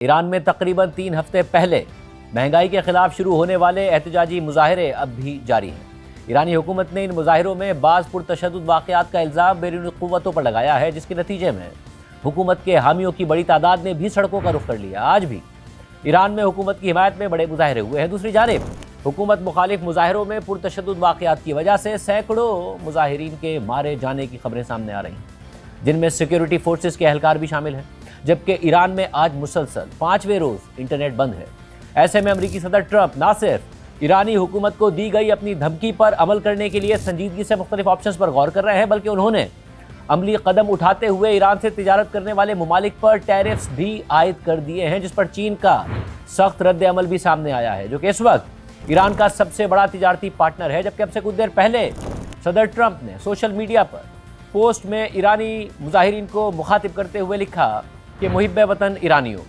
Iran में तकरीबन 3 हफ्ते पहले महंगाई के खिलाफ शुरू होने वाले एहतजाजी मुजाहरे अब भी जारी हैं। ईरानी हुकूमत ने इन मुजाहिरों में बाज़ पुरतशद्दुद वाक़यात का इल्ज़ाम बैरूनी क़ुव्वतों पर लगाया है, जिसके नतीजे में हुकूमत के हामियों की बड़ी तादाद ने भी सड़कों का रुख कर लिया। आज भी ईरान में हुकूमत की हिमायत में बड़े मुजाहरे हुए हैं। दूसरी जानिब हुकूमत मुखालिफ मुजाहिरों में पुरतशद्दुद वाक़यात की वजह से सैकड़ों मुजाहिरीन के मारे जाने की खबरें सामने आ रही हैं, जिनमें सिक्योरिटी फोर्सेस के एहलकार भी शामिल हैं। जबकि ईरान में आज मुसलसल 5वें रोज़ इंटरनेट बंद है। ऐसे में अमरीकी सदर ट्रंप ना सिर्फ ईरानी हुकूमत को दी गई अपनी धमकी पर अमल करने के लिए संजीदगी से मुख्तलिफ ऑप्शंस पर गौर कर रहे हैं, बल्कि उन्होंने अमली कदम उठाते हुए ईरान से तिजारत करने वाले ममालिक पर टैरिफ्स भी आयद कर दिए हैं, जिस पर चीन का सख्त रद्द अमल भी सामने आया है, जो कि इस वक्त ईरान का सबसे बड़ा तिजारती पार्टनर है। जबकि अब से कुछ देर पहले सदर ट्रंप ने सोशल मीडिया पर पोस्ट में ईरानी मुजाहिरीन को मुखातिब करते हुए लिखा कि मुहिब्बे वतन ईरानियों,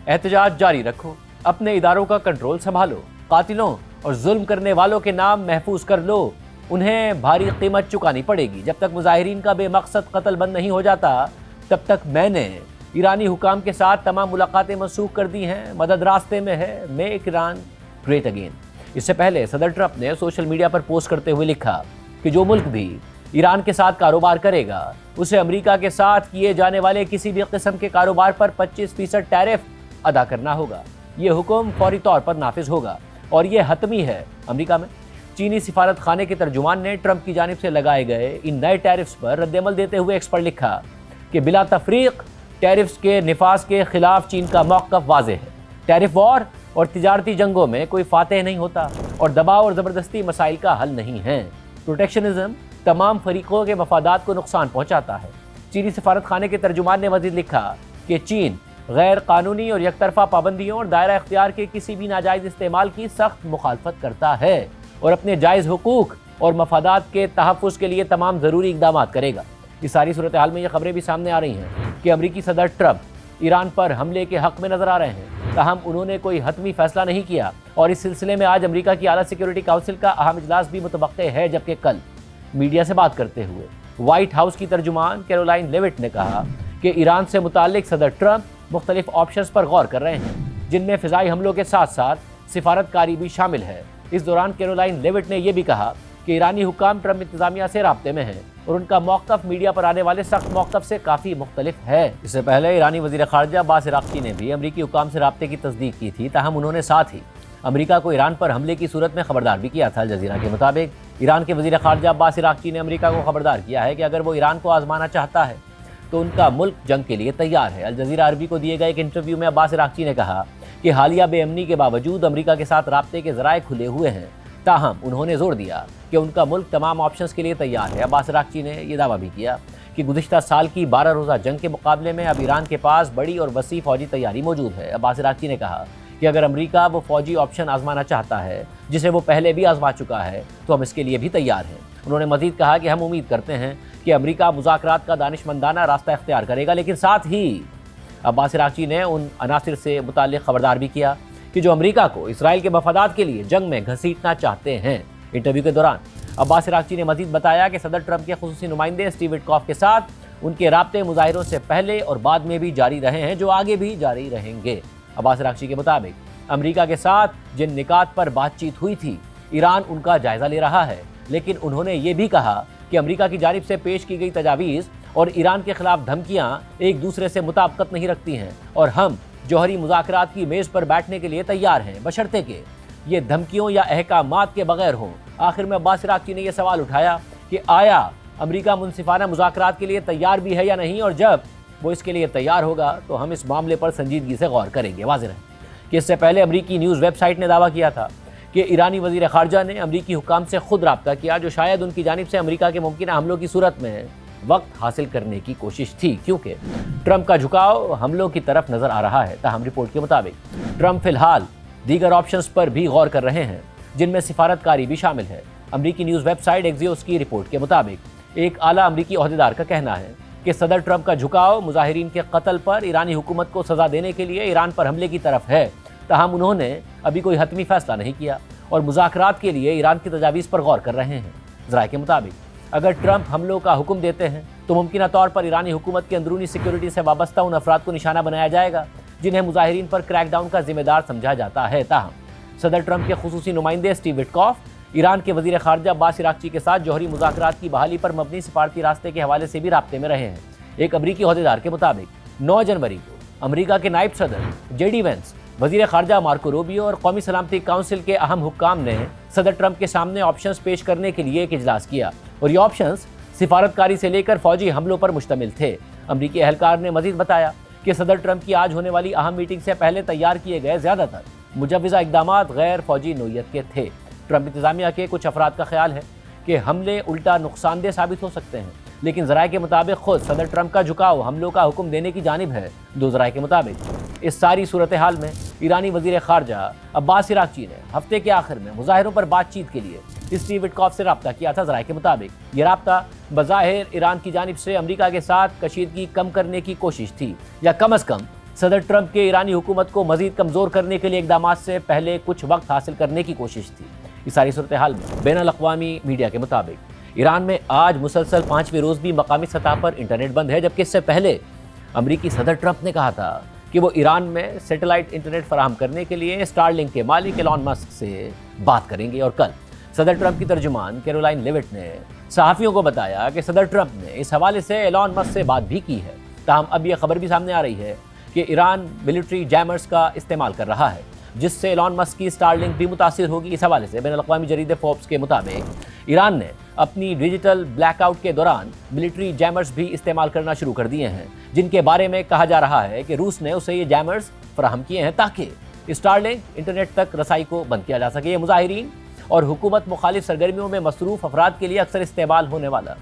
एहतजाज जारी रखो, अपने इदारों का कंट्रोल संभालो, कातिलों और जुल्म करने वालों के नाम महफूज कर लो, उन्हें भारी कीमत चुकानी पड़ेगी। जब तक मुजाहिरीन का बेमकसद कत्ल बंद नहीं हो जाता, तब तक मैंने ईरानी हुकाम के साथ तमाम मुलाकातें मनसूख कर दी हैं। मदद रास्ते में है, मेक ईरान ग्रेट अगेन। इससे पहले सदर ट्रंप ने सोशल मीडिया पर पोस्ट करते हुए लिखा कि जो मुल्क भी ईरान के साथ कारोबार करेगा, उसे अमेरिका के साथ किए जाने वाले किसी भी किस्म के कारोबार पर 25% टैरिफ अदा करना होगा। ये हुक्म फौरी तौर पर नाफिज होगा और ये हतमी है। अमेरिका में चीनी सिफारत खाने के तर्जुमान ने ट्रंप की जानिब से लगाए गए इन नए टैरिफ्स पर रद्दअमल देते हुए एक्स पर लिखा कि बिला तफरीक टैरिफ्स के निफाज के खिलाफ चीन का मौक़िफ़ वाज़ेह है। टैरिफ वॉर और तिजारती जंगों में कोई फातेह नहीं होता और दबाव और ज़बरदस्ती मसाइल का हल नहीं है। प्रोटेक्शनिज्म तमाम फरीकों के मफादात को नुकसान पहुँचाता है। चीनी सिफारत खाने के तर्जुमान ने मज़ीद लिखा कि चीन गैर कानूनी और यकतरफा पाबंदियों और दायरा इख्तियार के किसी भी नाजायज़ इस्तेमाल की सख्त मुखालफत करता है और अपने जायज़ हुकूक और मफादात के तहफ़्फ़ुज़ के लिए तमाम ज़रूरी इक़दामात करेगा। इस सारी सूरत हाल में ये खबरें भी सामने आ रही हैं कि अमरीकी सदर ट्रंप ईरान पर हमले के हक़ में नज़र आ रहे हैं, ताहम उन्होंने कोई हतमी फ़ैसला नहीं किया और इस सिलसिले में आज अमरीका की आला सिक्योरिटी काउंसिल का अहम इजलास भी मुतवक्के है। जबकि कल मीडिया से बात करते हुए व्हाइट हाउस की तर्जुमान कैरोलाइन लेविट ने कहा कि ईरान से मुताल्लिक सदर ट्रंप मुख्तलिफ ऑप्शंस पर गौर कर रहे हैं, जिनमें फ़िज़ाई हमलों के साथ साथ सिफारतकारी भी शामिल है। इस दौरान कैरोलाइन लेविट ने यह भी कहा कि ईरानी हुकाम ट्रंप इंतज़ामिया से राब्ते में हैं और उनका मौक़िफ़ मीडिया पर आने वाले सख्त मौक़िफ़ से काफ़ी मुख्तलिफ है। इससे पहले ईरानी वज़ीर ख़ारजा अब्बास इराक़ची ने भी अमरीकी हुकाम से राब्ते की तस्दीक की थी, ताहम उन्होंने साथ ही अमरीका को ईरान पर हमले की सूरत में खबरदार भी किया था। अल जज़ीरा के मुताबिक ईरान के वज़ीर ख़ारजा अब्बास इराक़ची ने अमरीका को खबरदार किया है कि अगर वो ईरान को आज़माना चाहता है तो उनका मुल्क जंग के लिए तैयार है। अल जज़ीरा अरबी को दिए गए एक इंटरव्यू में अब्बास इराक़ची ने कहा कि हालिया बेअमनी के बावजूद अमरीका के साथ राब्ते के ज़राए खुले हुए हैं, ताहम उन्होंने जोर दिया कि उनका मुल्क तमाम ऑप्शंस के लिए तैयार है। अब्बास इराक़ची ने यह दावा भी किया कि गुज़िश्ता साल की 12 रोज़ा जंग के मुकाबले में अब ईरान के पास बड़ी और वसी फ़ौजी तैयारी मौजूद है। अब्बास इराक़ची ने कहा कि अगर अमेरिका वो फ़ौजी ऑप्शन आज़माना चाहता है जिसे वो पहले भी आज़मा चुका है, तो हम इसके लिए भी तैयार हैं। उन्होंने मज़ीद कहा कि हम उम्मीद करते हैं कि अमेरिका मुज़ाकरात का दानिशमंदाना रास्ता इख्तियार करेगा, लेकिन साथ ही अब्बास इराक़ची ने उन अनासिर से मुताल्लिक़ खबरदार भी किया कि जो अमेरिका को इसराइल के मफादात के लिए जंग में घसीटना चाहते हैं। इंटरव्यू के दौरान अब्बास इराक़ची ने मज़ीद बताया कि सदर ट्रंप के खुसूसी नुमाइंदे स्टीव विटकॉफ के साथ उनके राब्ते मुज़ाहिरों से पहले और बाद में भी जारी रहे हैं, जो आगे भी जारी रहेंगे। अब्बास इराक़ची के मुताबिक अमेरिका के साथ जिन निकात पर बातचीत हुई थी, ईरान उनका जायज़ा ले रहा है, लेकिन उन्होंने ये भी कहा कि अमेरिका की जानिब से पेश की गई तजावीज़ और ईरान के खिलाफ धमकियाँ एक दूसरे से मुताबिकत नहीं रखती हैं और हम जौहरी मुज़ाकरात की मेज़ पर बैठने के लिए तैयार हैं, बशर्ते कि ये धमकियों या अहकामात के बगैर हों। आखिर में अब्बास इराक़ची ने यह सवाल उठाया कि आया अमेरिका मुनसिफाना मुज़ाकरात के लिए तैयार भी है या नहीं, और जब वो इसके लिए तैयार होगा तो हम इस मामले पर संजीदगी से गौर करेंगे। वाज़ेह है कि इससे पहले अमरीकी न्यूज़ वेबसाइट ने दावा किया था कि ईरानी वज़ीर ख़ारजा ने अमरीकी हुकाम से खुद रब्ता किया, जो शायद उनकी जानिब से अमरीका के मुमकिन हमलों की सूरत में वक्त हासिल करने की कोशिश थी, क्योंकि ट्रंप का झुकाव हमलों की तरफ नज़र आ रहा है। ताहम रिपोर्ट के मुताबिक ट्रंप फिलहाल दीगर ऑप्शंस पर भी गौर कर रहे हैं, जिनमें सिफारतकारी भी शामिल है। अमरीकी न्यूज़ वेबसाइट एक्सियोस की रिपोर्ट के मुताबिक एक आला अमरीकी ओहदेदार का कहना है कि सदर ट्रंप का झुकाव मुजाहिरीन के कत्ल पर ईरानी हुकूमत को सज़ा देने के लिए ईरान पर हमले की तरफ है, ताहम उन्होंने अभी कोई हतमी फ़ैसला नहीं किया और मुज़ाकरात के लिए ईरान की तजावीज़ पर गौर कर रहे हैं। ज़राए के मुताबिक अगर ट्रंप हमलों का हुक्म देते हैं तो मुमकिन तौर पर ईरानी हुकूमत की अंदरूनी सिक्योरिटी से वाबस्ता उन अफराद को निशाना बनाया जाएगा जिन्हें मुजाहिरीन पर क्रैक डाउन का जिम्मेदार समझा जाता है। ताहम सदर ट्रंप के खुसूसी नुमाइंदे स्टीव विटकॉफ ईरान के वजीर खारजा अब्बास इराक्ची के साथ जौहरी मुज़ाकरात की बहाली पर मबनी सिफारती रास्ते के हवाले से भी राब्ते में रहे हैं। एक अमरीकी ओहदेदार के मुताबिक 9 जनवरी को अमरीका के नायब सदर जेडी वेंस, वजीर खारजा मार्को रूबियो और कौमी सलामती काउंसिल के अहम हुक्काम ने सदर ट्रंप के सामने ऑप्शंस पेश करने के लिए एक इजलास किया और ये ऑप्शंस सिफारतकारी से लेकर फौजी हमलों पर मुश्तमिल थे। अमरीकी एहलकार ने मजीद बताया कि सदर ट्रंप की आज होने वाली अहम मीटिंग से पहले तैयार किए गए ज़्यादातर मुजव्वज़ा इक़दामात गैर फौजी नौइयत के थे। ट्रंप इंतज़ामिया के कुछ अफराद का ख्याल है कि हमले उल्टा नुकसानदेह साबित हो सकते हैं, लेकिन ज़राए के मुताबिक खुद सदर ट्रंप का झुकाव हमलों का हुक्म देने की जानिब है। दो ज़राए के मुताबिक इस सारी सूरत हाल में ईरानी वज़ीर ख़ारजा अब्बास इराक्ची ने हफ्ते के आखिर में मुज़ाहिरों पर बातचीत के लिए स्टीव विटकॉफ से रब्ता किया था। ज़राए के मुताबिक ये रब्ता बज़ाहिर ईरान की जानिब से अमरीका के साथ कशीदगी कम करने की कोशिश थी, या कम अज़ कम सदर ट्रंप के ईरानी हुकूमत को मज़ीद कमज़ोर करने के लिए इक़दामात से पहले कुछ वक्त हासिल करने की कोशिश थी। इस सारी सूरत हाल में बैनुल अक़वामी मीडिया के मुताबिक ईरान में आज मुसलसल 5वें रोज़ भी मकामी सतह पर इंटरनेट बंद है, जबकि इससे पहले अमरीकी सदर ट्रंप ने कहा था कि वो ईरान में सैटेलाइट इंटरनेट फराहम करने के लिए स्टारलिंक के मालिक एलॉन मस्क से बात करेंगे। और कल सदर ट्रंप की तर्जुमान कैरोलाइन लेविट ने सहाफ़ियों को बताया कि सदर ट्रंप ने इस हवाले से एलॉन मस्क से बात भी की है। ताहम अब यह खबर भी सामने आ रही है कि ईरान मिलिट्री जैमर्स का इस्तेमाल कर रहा है, जिससे एलॉन मस्क की स्टारलिंक भी मुतासिर होगी। इस हवाले से बैनुल अक़वामी जरीदे फोर्ब्स के मुताबिक ईरान ने अपनी डिजिटल ब्लैकआउट के दौरान मिलिट्री जैमर्स भी इस्तेमाल करना शुरू कर दिए हैं, जिनके बारे में कहा जा रहा है कि रूस ने उसे ये जैमर्स फराहम किए हैं ताकि स्टारलिंक इंटरनेट तक रसाई को बंद किया जा सके। ये मुजाहिरीन और हुकूमत मुखालिफ सरगर्मियों में मसरूफ़ अफराद के लिए अक्सर इस्तेमाल होने वाला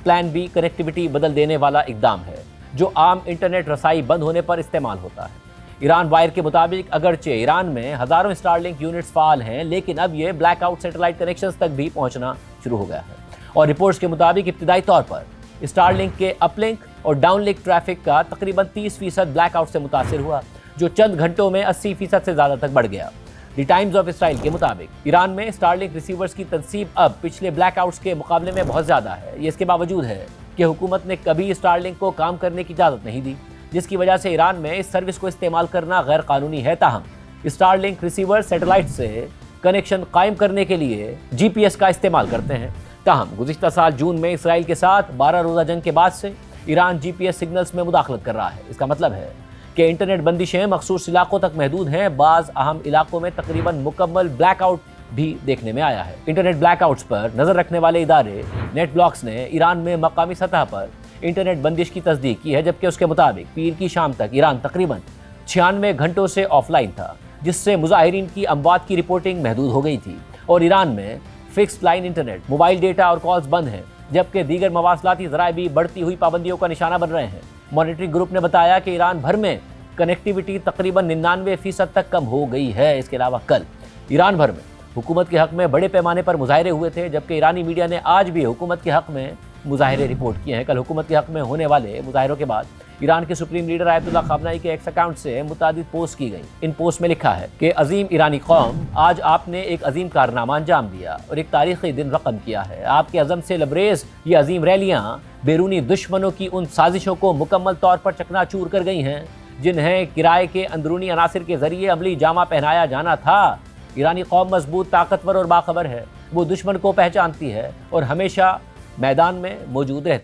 प्लान बी कनेक्टिविटी बदल देने वाला इकदाम है, जो आम इंटरनेट रसाई बंद होने पर इस्तेमाल होता है। ईरान वायर के मुताबिक अगरचे ईरान में हज़ारों स्टारलिंक यूनिट्स फ़ाल हैं, लेकिन अब ये ब्लैकआउट सैटेलाइट कनेक्शंस तक भी पहुंचना शुरू हो गया है। और रिपोर्ट्स के मुताबिक इब्तिदाई तौर पर स्टारलिंक के अपलिंक और डाउनलिंक ट्रैफिक का तकरीबन 30% ब्लैकआउट से मुतासिर हुआ, जो चंद घंटों में 80% से ज़्यादा तक बढ़ गया। द टाइम्स ऑफ इसराइल के मुताबिक ईरान में स्टारलिंक रिसीवर्स की तनसीब अब पिछले ब्लैकआउट्स के मुकाबले में बहुत ज़्यादा है। ये इसके बावजूद है कि हुकूमत ने कभी स्टारलिंक को काम करने की इजाज़त नहीं दी, जिसकी वजह से ईरान में इस सर्विस को इस्तेमाल करना गैर कानूनी है। ताहम स्टारलिंक रिसीवर सैटेलाइट से कनेक्शन कायम करने के लिए GPS का इस्तेमाल करते हैं। ताहम गुज़िश्ता साल जून में इसराइल के साथ 12 रोज़ा जंग के बाद से ईरान GPS सिग्नल्स में मुदाखलत कर रहा है। इसका मतलब है कि इंटरनेट बंदिशें मखसूस इलाकों तक महदूद हैं। बाज़ अहम इलाकों में तकरीबन मुकम्मल ब्लैकआउट भी देखने में आया है। इंटरनेट ब्लैकआउट्स पर नज़र रखने वाले इदारे नेट ब्लॉक्स ने ईरान में मकामी सतह पर इंटरनेट बंदिश की तस्दीक की है, जबकि उसके मुताबिक पीर की शाम तक ईरान तकरीबन 96 घंटों से ऑफलाइन था, जिससे मुजाहिरीन की अमवात की रिपोर्टिंग महदूद हो गई थी। और ईरान में fixed line internet, mobile data और कॉल्स बंद हैं, जबकि दीगर मवासलाती ज़राए भी बढ़ती हुई पाबंदियों का निशाना बन रहे हैं। मॉनिटरिंग ग्रुप ने बताया कि ईरान भर में कनेक्टिविटी तकरीबन 99% तक कम हो गई है। इसके अलावा कल ईरान भर में हुकूमत के हक़ में बड़े पैमाने पर मुजाहरे हुए थे, जबकि ईरानी मीडिया ने आज भी हुकूमत के हक़ में मुजाहरे रिपोर्ट किए हैं। कल हुकूमत के हक़ में होने वाले मुजाहरों के बाद ईरान के सुप्रीम लीडर आयतुल्लाह ख़ामनेई के एक्स अकाउंट से मुतादिद पोस्ट की गई। इन पोस्ट में लिखा है कि अजीम ईरानी कौम, आज आपने एक अजीम कारनामा अंजाम दिया और एक तारीख़ी दिन रकम किया है। आपके अज़म से लबरेज़ ये अजीम रैलियाँ बैरूनी दुश्मनों की उन साजिशों को मुकम्मल तौर पर चकनाचूर कर गई हैं, जिन्हें किराए के अंदरूनी अनासिर के ज़रिए अमली जामा पहनाया जाना था। ईरानी कौम मजबूत, ताकतवर और बाखबर है। वो दुश्मन को पहचानती है और हमेशा मैदान में मौजूद रहती है।